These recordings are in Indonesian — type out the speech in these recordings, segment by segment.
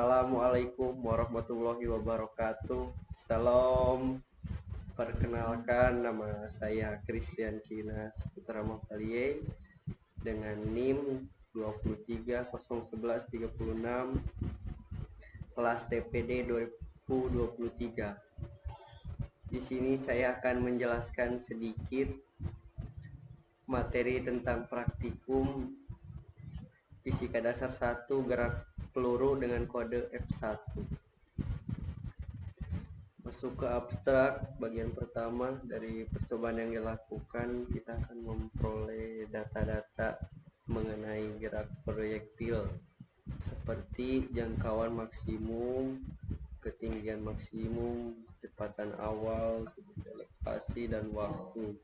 Assalamualaikum warahmatullahi wabarakatuh. Salam. Perkenalkan, nama saya Christian Kinas Putra Mavalie dengan NIM 23011336 kelas TPD 2023. Di sini saya akan menjelaskan sedikit materi tentang praktikum fisika dasar 1 gerak peluru dengan kode F1. Masuk ke abstrak, bagian pertama dari percobaan yang dilakukan, kita akan memperoleh data-data mengenai gerak proyektil seperti jangkauan maksimum, ketinggian maksimum, kecepatan awal, elevasi, dan waktu.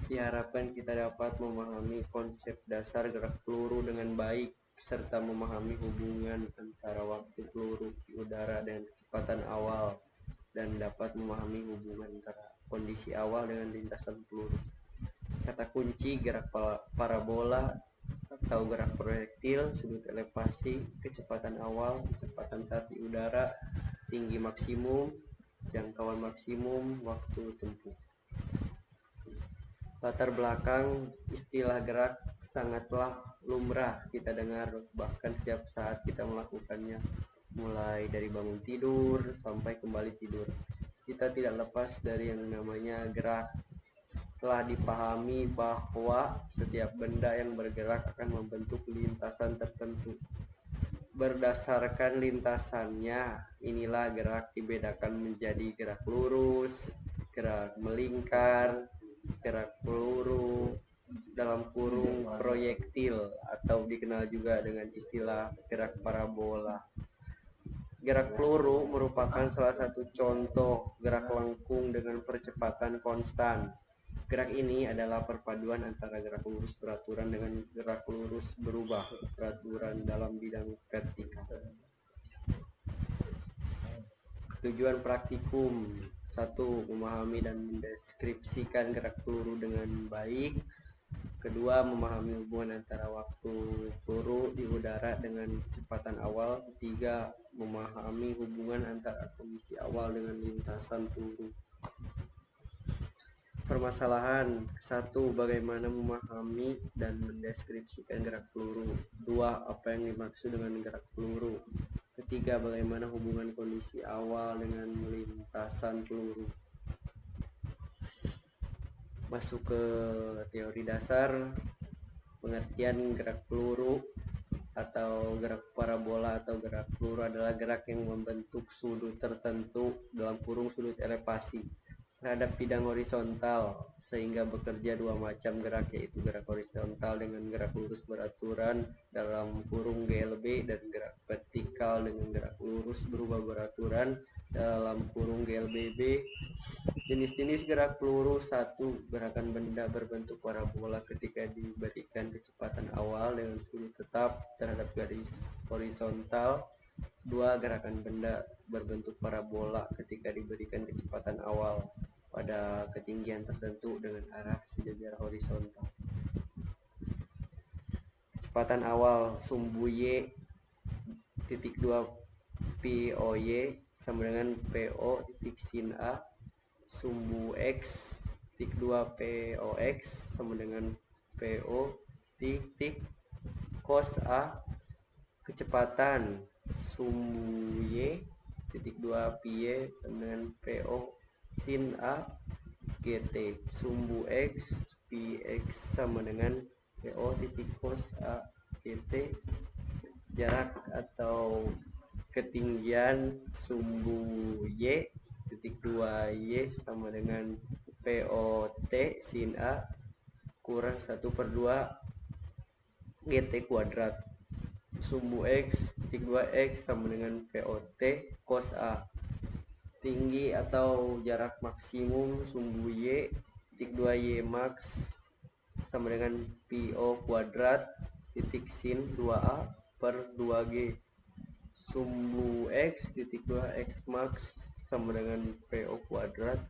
Diharapkan kita dapat memahami konsep dasar gerak peluru dengan baik serta memahami hubungan antara waktu peluru di udara dan kecepatan awal, dan dapat memahami hubungan antara kondisi awal dengan lintasan peluru. Kata kunci gerak parabola atau gerak proyektil, sudut elevasi, kecepatan awal, kecepatan saat di udara, tinggi maksimum, jangkauan maksimum, waktu tempuh. Latar belakang istilah gerak sangatlah lumrah kita dengar, bahkan setiap saat kita melakukannya, mulai dari bangun tidur sampai kembali tidur. Kita tidak lepas dari yang namanya gerak. Telah dipahami bahwa setiap benda yang bergerak akan membentuk lintasan tertentu. Berdasarkan lintasannya, inilah gerak dibedakan menjadi gerak lurus, gerak melingkar, gerak peluru dalam kurung proyektil, atau dikenal juga dengan istilah gerak parabola. Gerak peluru merupakan salah satu contoh gerak lengkung dengan percepatan konstan. Gerak ini adalah perpaduan antara gerak lurus beraturan dengan gerak lurus berubah beraturan dalam bidang vertikal. Tujuan praktikum: 1. Memahami dan mendeskripsikan gerak peluru dengan baik. 2. Memahami hubungan antara waktu peluru di udara dengan kecepatan awal. 3. Memahami hubungan antara kondisi awal dengan lintasan peluru. Permasalahan: 1. Bagaimana memahami dan mendeskripsikan gerak peluru. 2. Apa yang dimaksud dengan gerak peluru. 3. Bagaimana hubungan kondisi awal dengan lintasan peluru. Masuk ke teori dasar. Pengertian gerak peluru atau gerak parabola atau gerak peluru adalah gerak yang membentuk sudut tertentu dalam kurung sudut elevasi terhadap bidang horizontal, sehingga bekerja dua macam gerak, yaitu gerak horizontal dengan gerak lurus beraturan dalam kurung GLB, dan gerak vertikal dengan gerak lurus berubah beraturan dalam kurung GLBB. Jenis-jenis gerak peluru: 1. Gerakan benda berbentuk parabola ketika diberikan kecepatan awal dengan sudut tetap terhadap garis horizontal. 2. Gerakan benda berbentuk parabola ketika diberikan kecepatan awal pada ketinggian tertentu dengan arah sejajar horizontal. Kecepatan awal: sumbu Y titik 2 POY sama dengan PO titik sin A. Sumbu X titik 2 POX sama dengan PO titik cos A. Kecepatan: sumbu Y titik 2 PY sama dengan PO sin A GT. Sumbu X PX sama dengan PO titik cos A GT. Jarak atau ketinggian sumbu Y titik 2 Y sama dengan POT sin A kurang 1/2 GT kuadrat. Sumbu X titik 2 X sama dengan POT cos A. Tinggi atau jarak maksimum sumbu Y titik 2 Y max sama dengan PO kuadrat titik sin 2A per 2G. Sumbu X titik 2 X max sama dengan PO kuadrat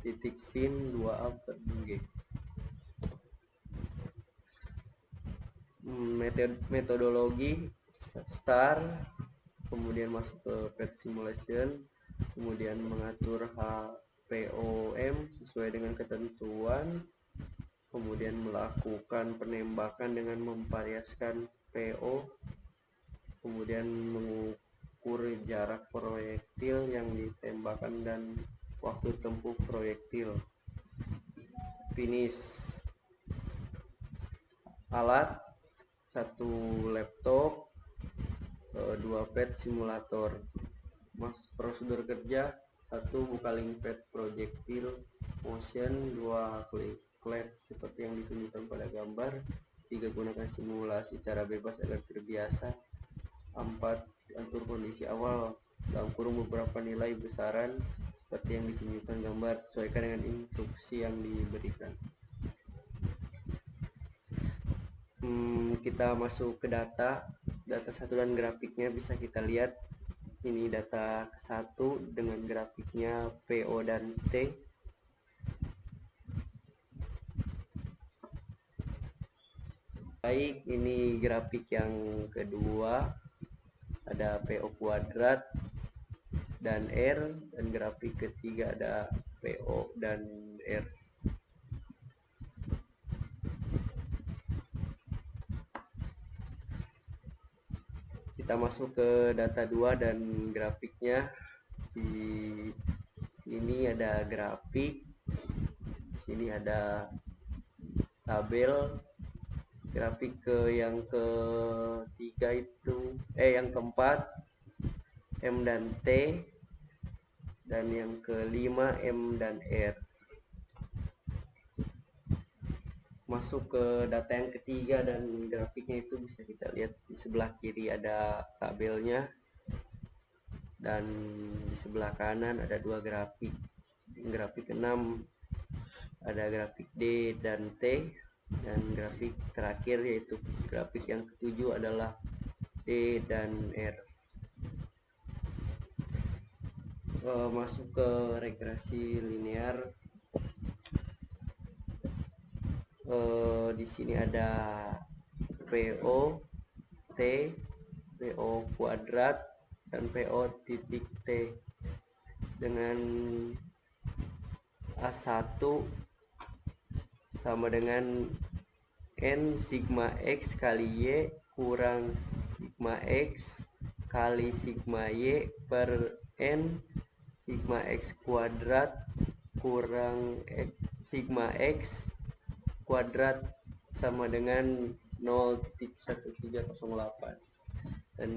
titik sin 2A per 2G. Metodologi STAR kemudian masuk ke pet simulation, kemudian mengatur HPOM sesuai dengan ketentuan, kemudian melakukan penembakan dengan memvariasikan PO, kemudian mengukur jarak proyektil yang ditembakkan dan waktu tempuh proyektil. Finish. Alat: 1 laptop, 2 pet simulator. Prosedur kerja: 1 buka link pet projectile motion, 2 klik clap seperti yang ditunjukkan pada gambar, 3 gunakan simulasi secara bebas agar terbiasa, 4 atur kondisi awal dalam kurung beberapa nilai besaran seperti yang ditunjukkan gambar, sesuaikan dengan instruksi yang diberikan. Kita masuk ke data 1 dan grafiknya bisa kita lihat. Ini data ke-1 dengan grafiknya PO dan T. Baik, ini grafik yang kedua, ada PO kuadrat dan R, dan grafik ketiga ada PO dan R. Kita masuk ke data 2 dan grafiknya. Di sini ada grafik, di sini ada tabel. Grafik yang ketiga itu yang keempat M dan T, dan yang kelima M dan R. Masuk ke data yang ketiga dan grafiknya itu bisa kita lihat di sebelah kiri ada tabelnya, dan di sebelah kanan ada 2 grafik. Grafik 6 ada grafik D dan T, dan grafik terakhir yaitu grafik yang ketujuh adalah D dan R. Masuk ke regresi linear. Di sini ada PO T, PO kuadrat, dan PO titik T dengan A1 sama dengan N sigma X kali Y kurang sigma X kali sigma Y per N sigma X kuadrat kurang sigma X kuadrat sama dengan 0.1308. Dan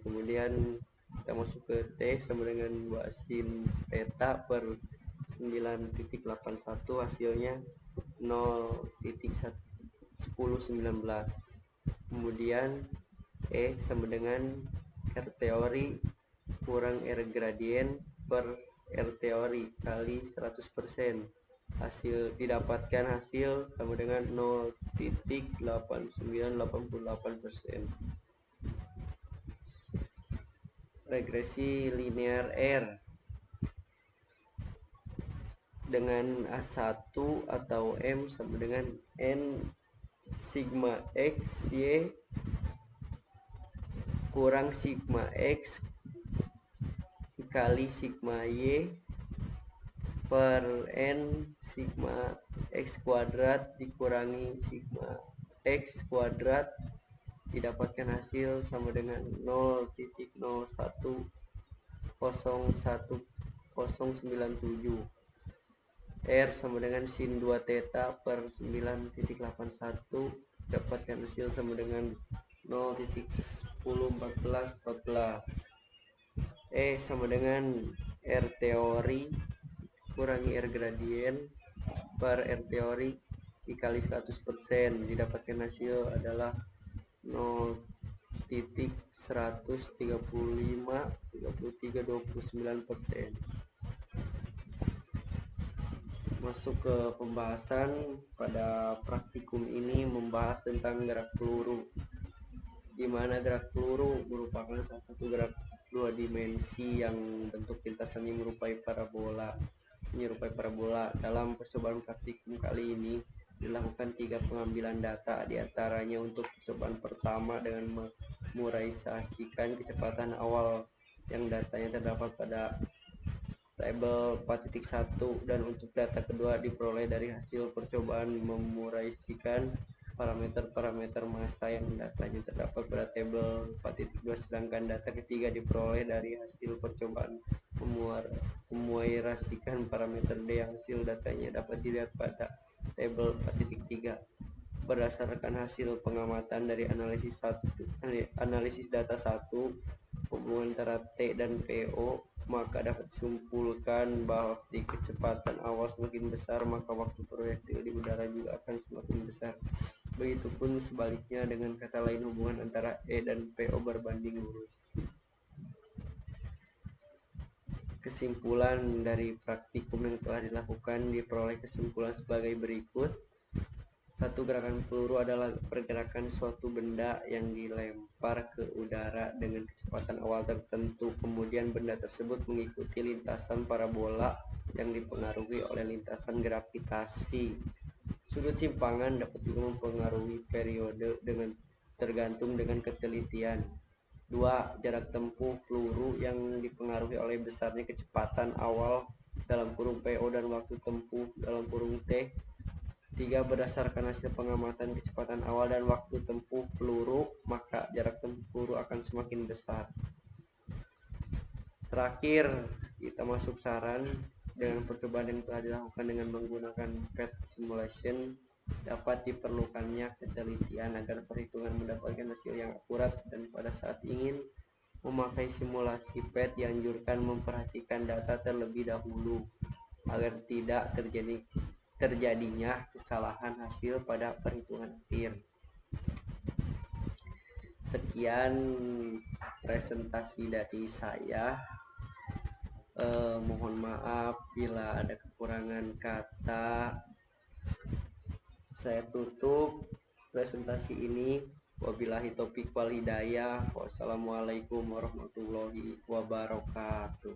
kemudian kita masuk ke T sama dengan 2 sin theta per 9.81, hasilnya 0.1019. Kemudian E sama dengan R teori kurang R gradien per R teori kali 100%. Didapatkan hasil sama dengan 0.8988%. Regresi linear R dengan A1 atau M sama dengan N sigma X Y kurang sigma X dikali sigma Y per N sigma X kuadrat dikurangi sigma X kuadrat, didapatkan hasil sama dengan 0.0101097. R sama dengan sin 2 theta per 9.81, dapatkan hasil sama dengan 0.101414. E sama dengan R teori kurangi R gradien per R teori dikali 100%, didapatkan hasil adalah 0.135,3329%. Masuk ke pembahasan. Pada praktikum ini membahas tentang gerak peluru, di mana gerak peluru merupakan salah satu gerak 2 dimensi yang bentuk lintasannya menyerupai parabola. Dalam percobaan praktikum kali ini dilakukan 3 pengambilan data, diantaranya untuk percobaan pertama dengan memuraisakan kecepatan awal yang datanya terdapat pada tabel 4.1, dan untuk data kedua diperoleh dari hasil percobaan memuraisakan parameter-parameter massa yang datanya terdapat pada tabel 4.2, sedangkan data ketiga diperoleh dari hasil percobaan memuraisakan parameter D yang hasil datanya dapat dilihat pada tabel 4.3. Berdasarkan hasil pengamatan dari analisis data 1, hubungan antara T dan PO, maka dapat disimpulkan bahwa ketika kecepatan awal semakin besar, maka waktu proyektil di udara juga akan semakin besar. Begitupun sebaliknya, dengan kata lain hubungan antara E dan PO berbanding lurus. Kesimpulan dari praktikum yang telah dilakukan diperoleh kesimpulan sebagai berikut. 1. Gerakan peluru adalah pergerakan suatu benda yang dilempar ke udara dengan kecepatan awal tertentu. Kemudian benda tersebut mengikuti lintasan parabola yang dipengaruhi oleh lintasan gravitasi. Sudut simpangan dapat juga mempengaruhi periode tergantung dengan ketelitian. 2. Jarak tempuh peluru yang dipengaruhi oleh besarnya kecepatan awal dalam kurung PO dan waktu tempuh dalam kurung T. 3. Berdasarkan hasil pengamatan kecepatan awal dan waktu tempuh peluru, maka jarak tempuh peluru akan semakin besar. Terakhir, kita masuk saran. Dengan percobaan yang telah dilakukan dengan menggunakan PET simulation, dapat diperlukannya ketelitian agar perhitungan mendapatkan hasil yang akurat, dan pada saat ingin memakai simulasi PET dianjurkan memperhatikan data terlebih dahulu agar tidak terjadinya kesalahan hasil pada perhitungan akhir. Sekian presentasi dari saya. Mohon maaf bila ada kekurangan kata. Saya tutup presentasi ini. Wabillahi taufiq wal hidayah. Wassalamualaikum warahmatullahi wabarakatuh.